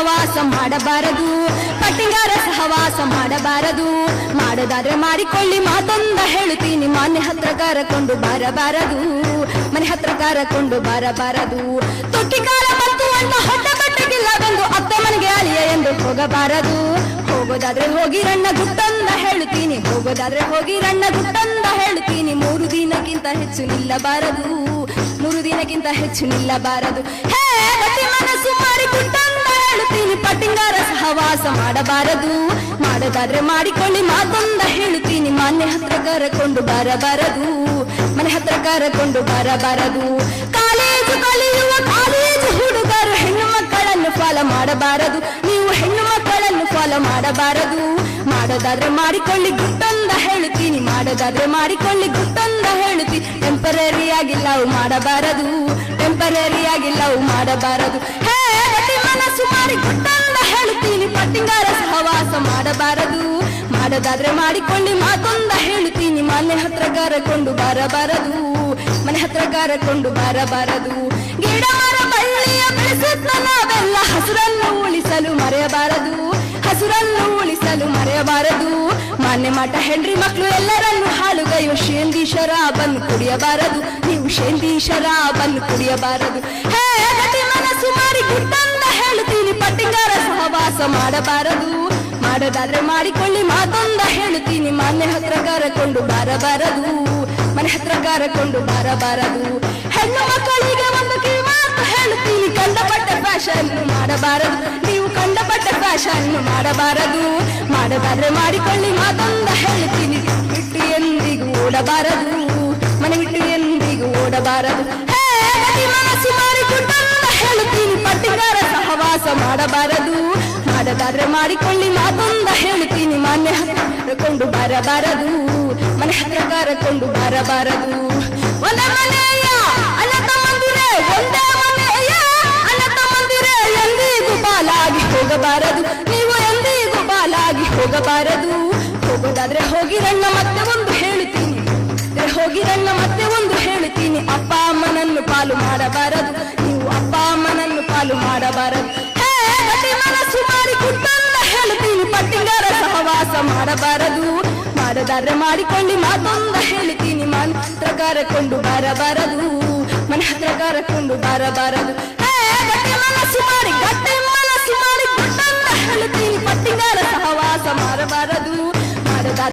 ಸಹವಾಸ ಮಾಡಬಾರದು, ಪಟ್ಟಿಂಗಾರ ಸಹವಾಸ ಮಾಡಬಾರದು. ಮಾಡದಾದ್ರೆ ಮಾಡಿಕೊಳ್ಳಿ ಮಾತೊಂದ ಹೇಳುತ್ತೀನಿ, ಮನೆ ಹತ್ರ ಕರಕೊಂಡು ಬರಬಾರದು, ಮನೆ ಹತ್ರ ಕರಕೊಂಡು ಬರಬಾರದು. ತೊಟ್ಟಿಕಾರ ಮತ್ತು ಅಣ್ಣ ಹೊಟ್ಟ ಬಟ್ಟೆಗಿಲ್ಲವೆಂದು ಅತ್ತ ಮನೆಗೆ ಅಳಿಯ ಎಂದು ಹೋಗಬಾರದು. ಹೋಗೋದಾದ್ರೆ ಹೋಗಿರಣ್ಣ ಗುಟ್ಟಂದ ಹೇಳುತ್ತೀನಿ, ಹೋಗೋದಾದ್ರೆ ಹೋಗಿರಣ್ಣ ಗುಟ್ಟಂದ ಹೇಳುತ್ತೀನಿ. 3 ದಿನಕ್ಕಿಂತ ಹೆಚ್ಚು ನಿಲ್ಲಬಾರದು, 3 ದಿನಕ್ಕಿಂತ ಹೆಚ್ಚು ನಿಲ್ಲಬಾರದು. ಹೇ ಗಟ್ಟಿ ಮನಸ್ಸು ಮಾಡಿ ಗುಟ್ಟಂದ ಹೇಳುತ್ತೀನಿ, ಪಟ್ಟಿಂಗಾರ ಸಹವಾಸ ಮಾಡಬಾರದು. ಮಾಡದಾದ್ರೆ ಮಾಡಿಕೊಳ್ಳಿ ಮಾತೊಂದ ಹೇಳುತ್ತೀನಿ, ಮನೆ ಹತ್ರ ಕರಕೊಂಡು ಬರಬಾರದು, ಮನೆ ಹತ್ರ ಕರಕೊಂಡು ಬರಬಾರದು. ಕಾಲೇಜು ಕಲಿಯುವ ಕಾಲೇಜು ಹುಡುಗರು ಹೆಣ್ಣು ಮಕ್ಕಳನ್ನು ಫಾಲೋ ಮಾಡಬಾರದು, ನೀವು ಹೆಣ್ಣು ಮಕ್ಕಳನ್ನು ಫಾಲೋ ಮಾಡಬಾರದು. ಮಾಡೋದಾದ್ರೆ ಮಾಡಿಕೊಳ್ಳಿ ಗುಟ್ಟಂದ ಹೇಳುತ್ತೀನಿ, ಮಾಡೋದಾದ್ರೆ ಮಾಡಿಕೊಳ್ಳಿ ಗುಟ್ಟಂದ ಹೇಳುತ್ತೀನಿ. ಟೆಂಪರರಿ ಆಗಿ ಲವ್ ಮಾಡಬಾರದು, ಟೆಂಪರರಿ ಆಗಿ ಲವ್ ಮಾಡಬಾರದು. ಹೇ ಗಟ್ಟಿ ಮನಸ್ಸು ಮಾಡಿ ಗುಟ್ಟಂದ ಹೇಳುತ್ತೀನಿ, ಪಟ್ಟಿಂಗಾರ ಸಹವಾಸ ಮಾಡಬಾರದು. ಮಾಡೋದಾದ್ರೆ ಮಾಡಿಕೊಳ್ಳಿ ಮಾತೊಂದ ಹೇಳುತ್ತೀನಿ, ಮನೆ ಹತ್ರ ಕರಕೊಂಡು ಬರಬಾರದು, ಮನೆ ಹತ್ರ ಕರಕೊಂಡು ಬರಬಾರದು. ಗಿಡ ಮರ ಬಳ್ಳಿಯ ಬೆಳೆಸುತ್ತ ನಾವೆಲ್ಲ ಹಸುರನ್ನು ಉಳಿಸಲು ಮರೆಯಬಾರದು, ಹಸುರನ್ನು ಉಳಿಸಲು ಮರೆಯಬಾರದು. ಮಾನ್ಯ ಮಠ ಹೆಂಡ್ರಿ ಮಕ್ಕಳು ಎಲ್ಲರನ್ನು ಹಾಳುಗೈಯುವ ಶೇಂದಿ ಶರಾಬನ್ನು ಕುಡಿಯಬಾರದು, ನೀವು ಶೇಂದಿ ಶರಾಬನ್ನು ಕುಡಿಯಬಾರದು. ಹೇ ಗಟ್ಟಿ ಮನಸ್ಸು ಮಾಡಿ ಗುಟ್ಟಂದ ಹೇಳುತ್ತೀನಿ, ಪಟ್ಟಿಂಗಾರ ಸಹವಾಸ ಮಾಡಬಾರದು. ಮಾಡೋದಾದ್ರೆ ಮಾಡಿಕೊಳ್ಳಿ ಮಾತೊಂದ ಹೇಳುತ್ತೀನಿ, ಮನೆ ಹತ್ರ ಕರಕೊಂಡು ಬರಬಾರದು, ಮನೆ ಹತ್ರ ಕರಕೊಂಡು ಬರಬಾರದು. ಹೆಣ್ಣು ಮಕ್ಕಳಿಗೆ ಒಂದು ಕಿವಿಮಾತು ಹೇಳುತ್ತೀನಿ, ಕಂಡಪಟ್ಟ ಫ್ಯಾಷನ್ ಮಾಡಬಾರದು, ನೀವು ಕಂಡಪಟ್ಟ ಫ್ಯಾಷನ್ ಮಾಡಬಾರದು. ಮಾಡೋದಾದ್ರೆ ಮಾಡಿಕೊಳ್ಳಿ ಮಾತೊಂದ ಹೇಳುತ್ತೀನಿ, ಬಿಟ್ಟು ಎಂದಿಗೂ ಓಡಬಾರದು, ಮನೆ ಬಿಟ್ಟು ಎಂದಿಗೂ ಓಡಬಾರದು. ಹೇ ಗಟ್ಟಿ ಮನಸ್ಸು ಮಾಡಿ ಗುಟ್ಟಂದ ಹೇಳುತ್ತೀನಿ, ಪಟ್ಟಿಂಗಾರ ಸಹವಾಸ ಮಾಡಬಾರದು. ಮಾಡೋದಾದ್ರೆ ಮಾಡಿಕೊಳ್ಳಿ ಮಾತೊಂದ ಹೇಳುತ್ತೀನಿ, ಮನೆ ಹತ್ರ ಕರಕೊಂಡು ಬರಬಾರದು, ಮನೆ ಹತ್ರ ಕರಕೊಂಡು ಬರಬಾರದು. ಒಂದೇ ಮನೆಯ ಅಣ್ಣ ತಮ್ಮಂದಿರೇ, ಒಂದೇ ಮನೆಯ ಅಣ್ಣ ತಮ್ಮಂದಿರೇ, ಎಂದಿಗೂ ಬಾಲಾಗಿ ಹೋಗಬಾರದು, ನೀವು ಎಂದಿಗೂ ಬಾಲಾಗಿ ಹೋಗಬಾರದು. ಹೋಗೋದಾದ್ರೆ ಹೋಗಿರಣ್ಣ ಮತ್ತೆ ಒಂದು ಹೇಳುತ್ತೀನಿ, ಹೋಗಿರಣ್ಣ ಮತ್ತೆ ಒಂದು ಹೇಳುತ್ತೀನಿ, ಅಪ್ಪ ಅಮ್ಮನನ್ನು ಪಾಲು ಮಾಡಬಾರದು, ನೀವು ಅಪ್ಪ ಅಮ್ಮನನ್ನು ಪಾಲು ಮಾಡಬಾರದು. ಹೇ ಗಟ್ಟಿ ಮನಸ್ಸು ಮಾಡಿ ಗುಟ್ಟಂದ ಹೇಳುತ್ತೀನಿ, ಪಟ್ಟಿಂಗಾರ ಸಹವಾಸ ಮಾಡಬಾರದು. ಮಾಡೋದಾದ್ರೆ ಮಾಡಿಕೊಳ್ಳಿ ಮಾತೊಂದ ಹೇಳುತ್ತೀನಿ, ಮನೆ ಹತ್ರ ಕರಕೊಂಡು ಬರಬಾರದು, ಮನೆ ಹತ್ರ ಕರಕೊಂಡು ಬರಬಾರದು. ಹೇ ಗಟ್ಟಿ ಮನಸ್ಸು ಮಾಡಿ ಗುಟ್ಟಂದ ಹೇಳುತ್ತೀನಿ, ಪಟ್ಟಿಂಗಾರ ಸಹವಾಸ ಮಾಡಬಾರದು.